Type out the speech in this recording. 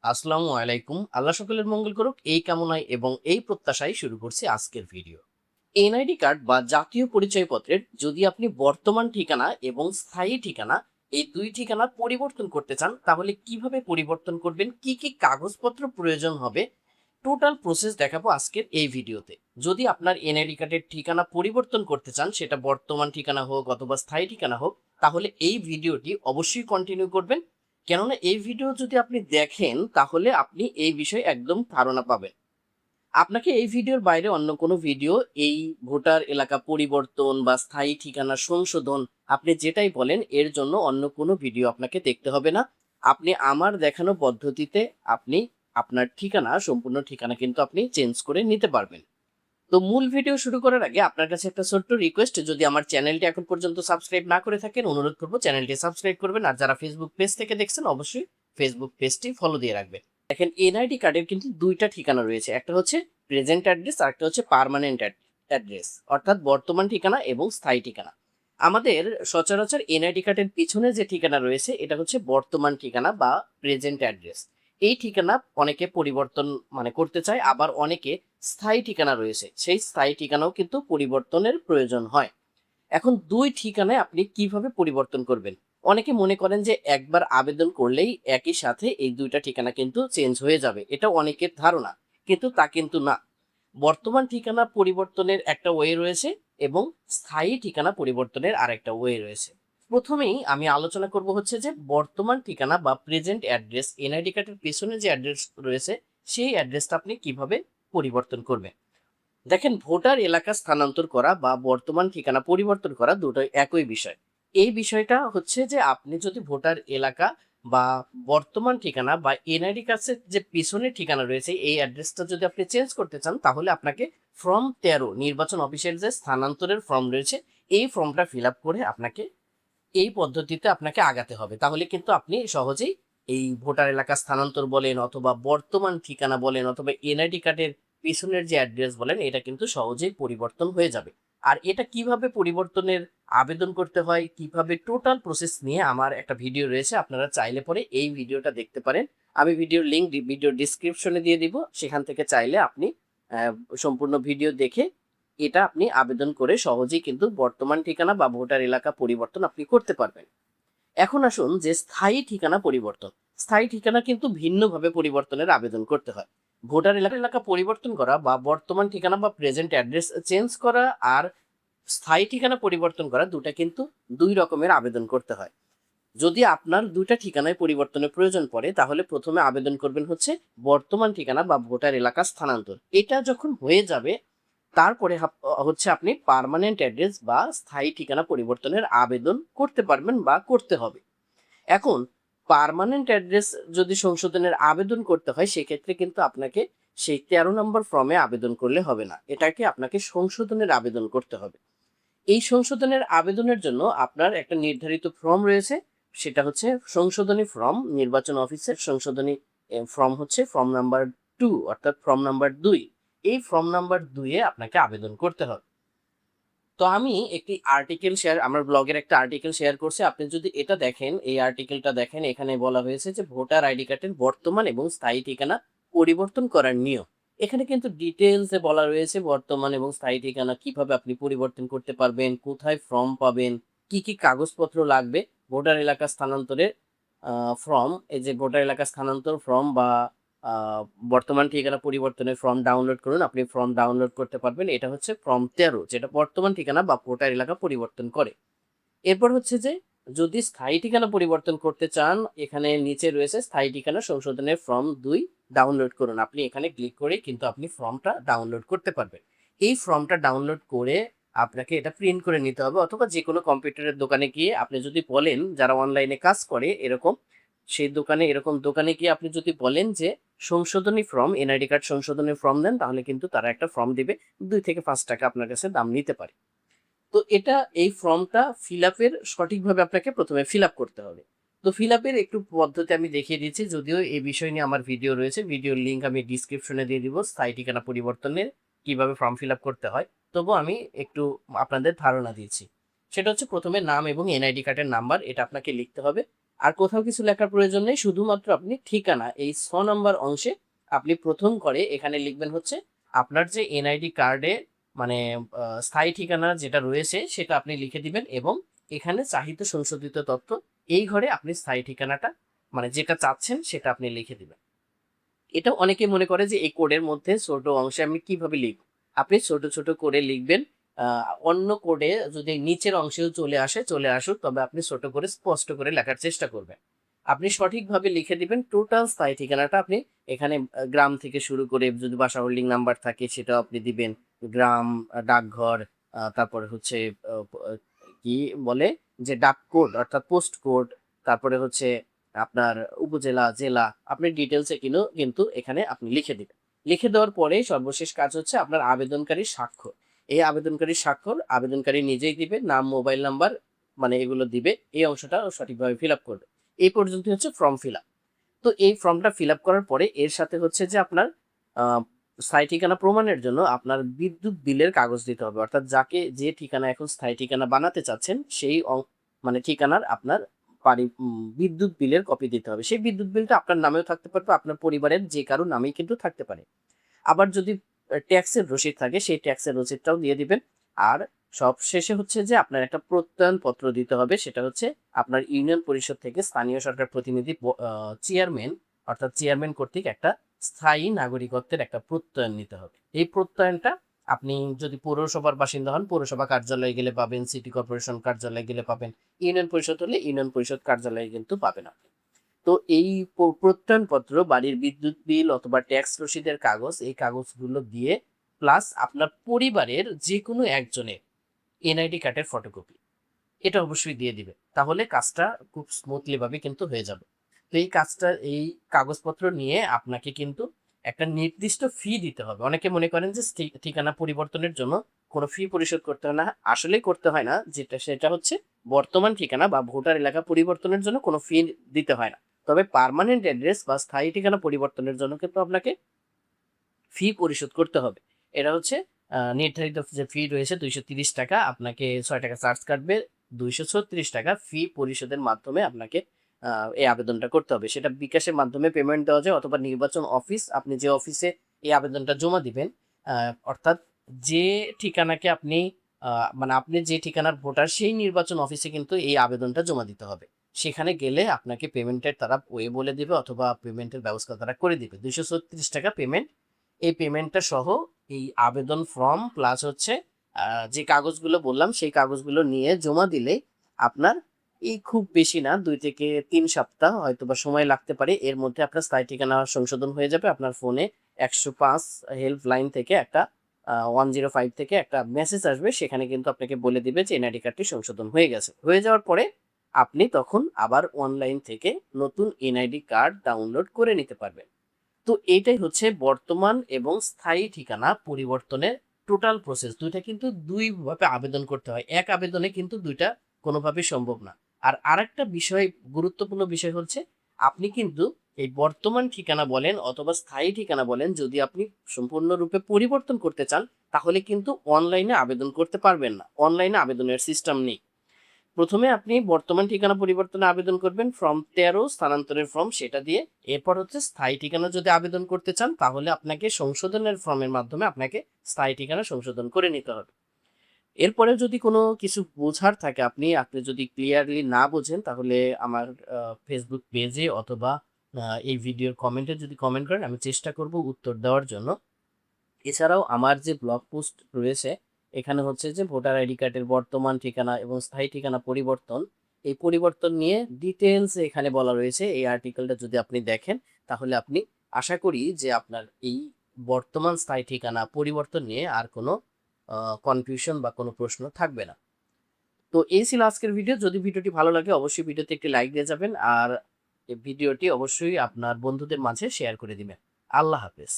আসসালামু আলাইকুম। আল্লাহ সকলের মঙ্গল করুক এই কামনায় এবং এই প্রত্যাশায় শুরু করছি আজকের ভিডিও। এনআইডি কার্ড বা জাতীয় পরিচয়পত্রের যদি আপনি বর্তমান ঠিকানা এবং স্থায়ী ঠিকানা এই দুই ঠিকানা পরিবর্তন করতে চান তাহলে কিভাবে পরিবর্তন করবেন, কি কি কাগজপত্র প্রয়োজন হবে, টোটাল প্রসেস দেখাবো আজকের এই ভিডিওতে। যদি আপনার এনআইডি কার্ডের ঠিকানা পরিবর্তন করতে চান, সেটা বর্তমান ঠিকানা হোক অথবা স্থায়ী ঠিকানা হোক, তাহলে এই ভিডিওটি অবশ্যই কন্টিনিউ করবেন। কেননা এই ভিডিও যদি আপনি দেখেন তাহলে আপনি এই বিষয়ে একদম ধারণা পাবেন। আপনাকে এই ভিডিওর বাইরে অন্য কোনো ভিডিও এই ভোটার এলাকা পরিবর্তন বা স্থায়ী ঠিকানা সংশোধন আপনি যেটাই বলেন এর জন্য অন্য কোনো ভিডিও আপনাকে দেখতে হবে না। আপনি আমার দেখানো পদ্ধতিতে আপনি আপনার ঠিকানা, সম্পূর্ণ ঠিকানা কিন্তু আপনি চেঞ্জ করে নিতে পারবেন। তো মূল ভিডিও শুরু করার আগে আপনার কাছে একটা ছোট্ট রিকোয়েস্ট, যদি আমার চ্যানেলটি এখন পর্যন্ত সাবস্ক্রাইব না করে থাকেন অনুরোধ করবো চ্যানেলটি সাবস্ক্রাইব করবেন, আর যারা ফেসবুক পেজ থেকে দেখছেন অবশ্যই ফেসবুক পেজটি ফলো দিয়ে রাখবেন। দেখেন, এনআইডি কার্ডের কিন্তু দুইটা ঠিকানা রয়েছে, একটা হচ্ছে প্রেজেন্ট অ্যাড্রেস আর একটা হচ্ছে পার্মানেন্ট অ্যাড্রেস, অর্থাৎ বর্তমান ঠিকানা এবং স্থায়ী ঠিকানা। আমাদের সচরাচর এনআইডি কার্ডের পিছনে যে ঠিকানা রয়েছে এটা হচ্ছে বর্তমান ঠিকানা বা প্রেজেন্ট অ্যাড্রেস। এই ঠিকানা অনেকে পরিবর্তন করতে চায়, আবার অনেকে স্থায়ী ঠিকানা রয়েছে, সেই স্থায়ী ঠিকানাও কিন্তু পরিবর্তনের প্রয়োজন হয়। এখন দুই ঠিকানায় আপনি কিভাবে পরিবর্তন করবেন? অনেকে মনে করেন যে একবার আবেদন করলেই একই সাথে এই দুইটা ঠিকানা কিন্তু চেঞ্জ হয়ে যাবে, এটা অনেকের ধারণা, কিন্তু তা কিন্তু না। বর্তমান ঠিকানা পরিবর্তনের একটা ওয়ে রয়েছে এবং স্থায়ী ঠিকানা পরিবর্তনের আরেকটা ওয়ে রয়েছে। প্রথমেই আমি আলোচনা করব হচ্ছে যে বর্তমান ঠিকানা বা প্রেজেন্ট অ্যাড্রেস, এনআইডি কার্ডের পেছনে যে অ্যাড্রেস রয়েছে সেই অ্যাড্রেসটা আপনি কিভাবে পরিবর্তন করবেন। দেখেন, ভোটার এলাকা স্থানান্তর করা বা বর্তমান ঠিকানা পরিবর্তন করা দুটোই একই বিষয়। এই বিষয়টা হচ্ছে যে আপনি যদি ভোটার এলাকা বা বর্তমান ঠিকানা বা এনআইডি কার্ডের যে পিছনের ঠিকানা রয়েছে এই অ্যাড্রেসটা যদি আপনি চেঞ্জ করতে চান, তাহলে আপনাকে ফর্ম 13 নির্বাচন অফিসের যে স্থানান্তরের ফর্ম রয়েছে এই ফর্মটা ফিল আপ করে আপনাকে এই পদ্ধতিতে আপনাকে আগাতে হবে। তাহলে কিন্তু আপনি সহজেই এই ভোটার এলাকা স্থানান্তর বলেন অথবা বর্তমান ঠিকানা বলেন অথবা এনআইডি কার্ডের পিছনের যে অ্যাড্রেস বলেন এটা কিন্তু সহজেই পরিবর্তন হয়ে যাবে। আর এটা কিভাবে পরিবর্তনের আবেদন করতে হয়, কিভাবে টোটাল প্রসেস নিয়ে আমার একটা ভিডিও রয়েছে, আপনারা চাইলে পরে এই ভিডিওটা দেখতে পারেন। আমি ভিডিওর লিঙ্ক ভিডিও ডিসক্রিপশনে দিয়ে দিব, সেখান থেকে চাইলে আপনি সম্পূর্ণ ভিডিও দেখে এটা আপনি আবেদন করে সহজেই কিন্তু বর্তমান ঠিকানা বা ভোটার এলাকা পরিবর্তন আপনি করতে পারবেন। এখন আসুন যে স্থায়ী ঠিকানা পরিবর্তন। স্থায়ী ঠিকানা কিন্তু ভিন্নভাবে পরিবর্তনের আবেদন করতে হয়। ভোটার এলাকা পরিবর্তন করা বা বর্তমান ঠিকানা বা প্রেজেন্ট অ্যাড্রেস চেঞ্জ করা আর স্থায়ী ঠিকানা পরিবর্তন করা দুটা কিন্তু দুই রকমের আবেদন করতে হয়। যদি আপনার দুইটা ঠিকানায় পরিবর্তনের প্রয়োজন পড়ে তাহলে প্রথমে আবেদন করবেন হচ্ছে বর্তমান ঠিকানা বা ভোটার এলাকা স্থানান্তর। এটা যখন হয়ে যাবে তারপরে হচ্ছে আপনি পার্মানেন্ট অ্যাড্রেস বা স্থায়ী ঠিকানা পরিবর্তনের আবেদন করতে পারবেন বা করতে হবে। এখন পার্মানেন্ট অ্যাড্রেস যদি সংশোধনের আবেদন করতে হয় সেক্ষেত্রে কিন্তু আপনাকে সেই 13 নম্বর ফর্মে আবেদন করলে হবে না, এটাকে আপনাকে সংশোধনের আবেদন করতে হবে। এই সংশোধনের আবেদনের জন্য আপনার একটা নির্ধারিত ফর্ম রয়েছে, সেটা হচ্ছে সংশোধনী ফর্ম, নির্বাচন অফিসের সংশোধনী ফর্ম হচ্ছে ফর্ম নাম্বার 2, অর্থাৎ ফর্ম নাম্বার 2। এই ফর্ম নাম্বার 2 এ আপনাকে আবেদন করতে হবে। তো আমি একটি আর্টিকেল শেয়ার, আমার ব্লগের একটা আর্টিকেল শেয়ার করছি, আপনি যদি এটা দেখেন, এই আর্টিকেলটা দেখেন, এখানে বলা হয়েছে যে ভোটার আইডি কার্ডের বর্তমান এবং স্থায়ী ঠিকানা পরিবর্তন করার নিয়ম। এখানে কিন্তু ডিটেলসে বলা রয়েছে বর্তমান এবং স্থায়ী ঠিকানা কিভাবে আপনি পরিবর্তন করতে পারবেন, কোথায় ফর্ম পাবেন, কি কি কাগজপত্র লাগবে। ভোটার এলাকা স্থানান্তরের ফর্ম, এই যে ভোটার এলাকা স্থানান্তর ফর্ম বা আ বর্তমান ঠিকানা পরিবর্তনের ফর্ম ডাউনলোড করুন। আপনি ফর্ম ডাউনলোড করতে পারবেন। এটা হচ্ছে ফর্ম 13, যেটা বর্তমান ঠিকানা বা ভোটার এলাকা পরিবর্তন করে। এরপর হচ্ছে যে যদি স্থায়ী ঠিকানা পরিবর্তন করতে চান, এখানে নিচে রয়েছে স্থায়ী ঠিকানা সংশোধনের ফর্ম 2 ডাউনলোড করুন। আপনি এখানে ক্লিক করেই কিন্তু আপনি ফর্মটা ডাউনলোড করতে পারবেন। এই ফর্মটা ডাউনলোড করে আপনাকে এটা প্রিন্ট করে নিতে হবে, অথবা যেকোনো কম্পিউটারের দোকানে গিয়ে আপনি যদি বলেন, যারা অনলাইনে কাজ করে এরকম, সেই দোকানে এরকম দোকানে গিয়ে আপনি যদি বলেন যে সংশোধনী ফর্ম, এনআইডি কার্ড সংশোধনী ফর্ম দেন, তাহলে কিন্তু তারা একটা ফর্ম দিবে। 2 থেকে 5 টাকা আপনার কাছে দাম নিতে পারে। তো এটা, এই ফর্মটা ফিল আপের সঠিকভাবে আপনাকে প্রথমে ফিল আপ করতে হবে। তো ফিল আপের একটু পদ্ধতি আমি দেখিয়ে দিচ্ছি, যদিও এই বিষয় নিয়ে আমার ভিডিও রয়েছে, ভিডিওর লিঙ্ক আমি ডিসক্রিপশনে দিয়ে দিব, স্থায়ী ঠিকানা পরিবর্তনের কিভাবে ফর্ম ফিল আপ করতে হয়। তবুও আমি একটু আপনাদের ধারণা দিয়েছি। সেটা হচ্ছে প্রথমে নাম এবং এনআইডি কার্ডের নাম্বার এটা আপনাকে লিখতে হবে। আর কোথাও কিছু লেখার প্রয়োজন নেই, শুধুমাত্র আপনি ঠিকানা এই ৬ নাম্বার অংশে আপনি প্রথম করে এখানে লিখবেন হচ্ছে আপনার যে এনআইডি কার্ডে মানে স্থায়ী ঠিকানা যেটা রয়েছে সেটা আপনি লিখে দিবেন এবং এখানে চাহিত সংশোধিত তথ্য এই ঘরে আপনি স্থায়ী ঠিকানাটা মানে যেটা চাচ্ছেন সেটা আপনি লিখে দিবেন। এটা অনেকে মনে করে যে এই কোডের মধ্যে ছোট অংশে আমি কিভাবে লিখব? আপনি ছোট, ছোট করে লিখবেন। আ অন্য কোডে যদি নিচের অংশেও চলে আসুক তবে আপনি ছোট করে স্পষ্ট করে লেখার চেষ্টা করবেন। আপনি সঠিকভাবে লিখে দিবেন টোটাল স্থায়ী ঠিকানাটা আপনি এখানে গ্রাম থেকে শুরু করে যদি বাসা হোল্ডিং নাম্বার থাকে সেটাও আপনি দিবেন। গ্রাম, ডাকঘর, তারপরে হচ্ছে আ প কি বলে যে ডাক কোড অর্থাৎ পোস্ট কোড, তারপরে হচ্ছে আপনার উপজেলা, জেলা আপনি ডিটেইলস এ কিন্তু এখানে আপনি লিখে দিবেন। লিখে দেওয়ার পরে সর্বশেষ কাজ হচ্ছে আপনার আবেদনকারীর স্বাক্ষর। এই আবেদনকারীর স্বাক্ষর আবেদনকারী নিজেই দিবে। নাম, মোবাইল নাম্বার মানে এগুলো দিবে। এই অংশটা সঠিকভাবে ফিল আপ করবে। এই পর্যন্তই হচ্ছে ফর্ম ফিল আপ। তো এই ফর্মটা ফিল আপ করার পরে এর সাথে হচ্ছে যে আপনার আ স্থায়ী ঠিকানা প্রমাণের জন্য আপনার বিদ্যুৎ বিলের কাগজ দিতে হবে। অর্থাৎ যে ঠিকানা এখন স্থায়ী ঠিকানা বানাতে চাচ্ছেন সেই মানে ঠিকানার আপনার বিদ্যুৎ বিলের কপি দিতে হবে। সেই বিদ্যুৎ বিলটা আপনার নামেও থাকতে পারবে, আপনার পরিবারের যে কারো নামেই কিন্তু থাকতে পারে। আবার যদি ট্যাক্সের রসিদ থাকে সেই ট্যাক্সের রসিদটাও দিয়ে দিবেন। আর সবশেষে হচ্ছে যে আপনার একটা প্রত্যয়নপত্র দিতে হবে। সেটা হচ্ছে আপনার ইউনিয়ন পরিষদ থেকে স্থানীয় সরকার প্রতিনিধি চেয়ারম্যান অর্থাৎ চেয়ারম্যান কর্তৃক একটা স্থায়ী নাগরিকত্বের একটা প্রত্যয়ন নিতে হবে। এই প্রত্যয়নটা আপনি যদি পৌরসভার বাসিন্দা হন, পৌরসভা কার্যালয়ে গেলে পাবেন, সিটি কর্পোরেশন কার্যালয়ে গেলে পাবেন, ইউনিয়ন পরিষদ হলে ইউনিয়ন পরিষদ কার্যালয়ে কিন্তু পাবেন আপনি। তো এই প্রত্যয়নপত্র, বাড়ির বিদ্যুৎ বিল অথবা ট্যাক্স রসিদের কাগজ, এই কাগজগুলো দিয়ে প্লাস আপনার পরিবারের যেকোনো একজনের এনআইডি কার্ডের ফটোকপি এটা অবশ্যই দিয়ে দিবে। তাহলে কাজটা খুব স্মুথলি ভাবে কিন্তু হয়ে যাবে। তো এই কাগজপত্র নিয়ে আপনাকে কিন্তু একটা নির্দিষ্ট ফি দিতে হবে। অনেকে মনে করেন যে ঠিকানা পরিবর্তনের জন্য কোনো ফি পরিশোধ করতে হয় না। আসলেই করতে হয় না। সেটা হচ্ছে বর্তমান ঠিকানা বা ভোটার এলাকা পরিবর্তনের জন্য কোনো ফি দিতে হয় না। তবে পার্মানেন্ট অ্যাড্রেস বা স্থায়ী ঠিকানা পরিবর্তনের জন্য কিন্তু আপনাকে ফি পরিশোধ করতে হবে। এটা হচ্ছে নির্ধারিত যে ফি রয়েছে ৳২৩০ আপনাকে ৳৬ চার্জ কাটবে। ৳২৩৬ ফি পরিশোধের মাধ্যমে আপনাকে আ এই আবেদনটা করতে হবে। সেটা বিকাশের মাধ্যমে পেমেন্ট দেওয়া যায় অথবা নির্বাচন অফিস আপনি যে অফিসে এই আবেদনটা জমা দিবেন আ অর্থাৎ যে ঠিকানাকে আপনি আ মানে আপনি যে ঠিকানার ভোটার সেই নির্বাচন অফিসে কিন্তু এই আবেদনটা জমা দিতে হবে। সেখানে গেলে আপনাকে পেমেন্টের তারা ওয়ে বলে দিবে অথবা পেমেন্টের ব্যবস্থা তারা করে দিবে। ৳২৩৬ পেমেন্ট এই পেমেন্টটা সহ এই আবেদন ফর্ম প্লাস হচ্ছে আ যে কাগজগুলো বললাম সেই কাগজগুলো নিয়ে জমা দিলেই আপনার এই খুব বেশি না ২ থেকে ৩ সপ্তাহ হয়তোবা সময় লাগতে পারে। এর মধ্যে আপনার স্থায়ী ঠিকানা সংশোধন হয়ে যাবে। আপনার ফোনে ১০৫ হেল্পলাইন থেকে একটা 105 থেকে একটা মেসেজ আসবে। সেখানে কিন্তু আপনাকে বলে দিবে যে এনআইডি কার্ডটি সংশোধন হয়ে গেছে। হয়ে যাওয়ার পরে আপনি তখন আবার অনলাইন থেকে নতুন এনআইডি কার্ড ডাউনলোড করে নিতে পারবেন। তো এইটাই হচ্ছে বর্তমান এবং স্থায়ী ঠিকানা পরিবর্তনের টোটাল প্রসেস। ২ টা কিন্তু ২ ভাবে আবেদন করতে হয়। এক আবেদনে কিন্তু ২ টা কোনোভাবেই সম্ভব না। আর আরেকটা বিষয় গুরুত্বপূর্ণ বিষয় হচ্ছে আপনি কিন্তু এই বর্তমান ঠিকানা বলেন অথবা স্থায়ী ঠিকানা বলেন যদি আপনি সম্পূর্ণরূপে পরিবর্তন করতে চান তাহলে কিন্তু অনলাইনে আবেদন করতে পারবেন না। অনলাইনে আবেদনের সিস্টেম নেই। প্রথমে আপনি বর্তমান ঠিকানা পরিবর্তনে আবেদন করবেন ফর্ম ১৩ স্থানান্তরের ফর্ম সেটা দিয়ে। এরপর হচ্ছে স্থায়ী ঠিকানা যদি আবেদন করতে চান তাহলে আপনাকে সংশোধনের ফর্মের মাধ্যমে আপনাকে স্থায়ী ঠিকানা সংশোধন করে নিতে হবে। এরপরেও যদি কোনো কিছু বোঝার থাকে আপনি যদি ক্লিয়ারলি না বোঝেন তাহলে আমার Facebook পেজে অথবা এই ভিডিওর কমেন্টে যদি কমেন্ট করেন আমি চেষ্টা করব উত্তর দেওয়ার জন্য। এছাড়াও আমার যে ব্লগ পোস্ট রয়েছে এখানে হচ্ছে যে ভোটার আইডি কার্ডের বর্তমান ঠিকানা এবং স্থায়ী ঠিকানা পরিবর্তন এই পরিবর্তন নিয়ে ডিটেলস এখানে বলা রয়েছে এই আর্টিকেলটা যদি আপনি দেখেন তাহলে আপনি আশা করি যে আপনার এই বর্তমান স্থায়ী ঠিকানা পরিবর্তন নিয়ে আর কোনো কনফিউশন বা কোনো প্রশ্ন থাকবে না। তো এই ছিল আজকের ভিডিও। যদি ভিডিওটি ভালো লাগে অবশ্যই ভিডিওতে একটি লাইক দিয়ে যাবেন আর এই ভিডিওটি অবশ্যই আপনার বন্ধুদের মাঝে শেয়ার করে দিবেন। আল্লাহ হাফেজ।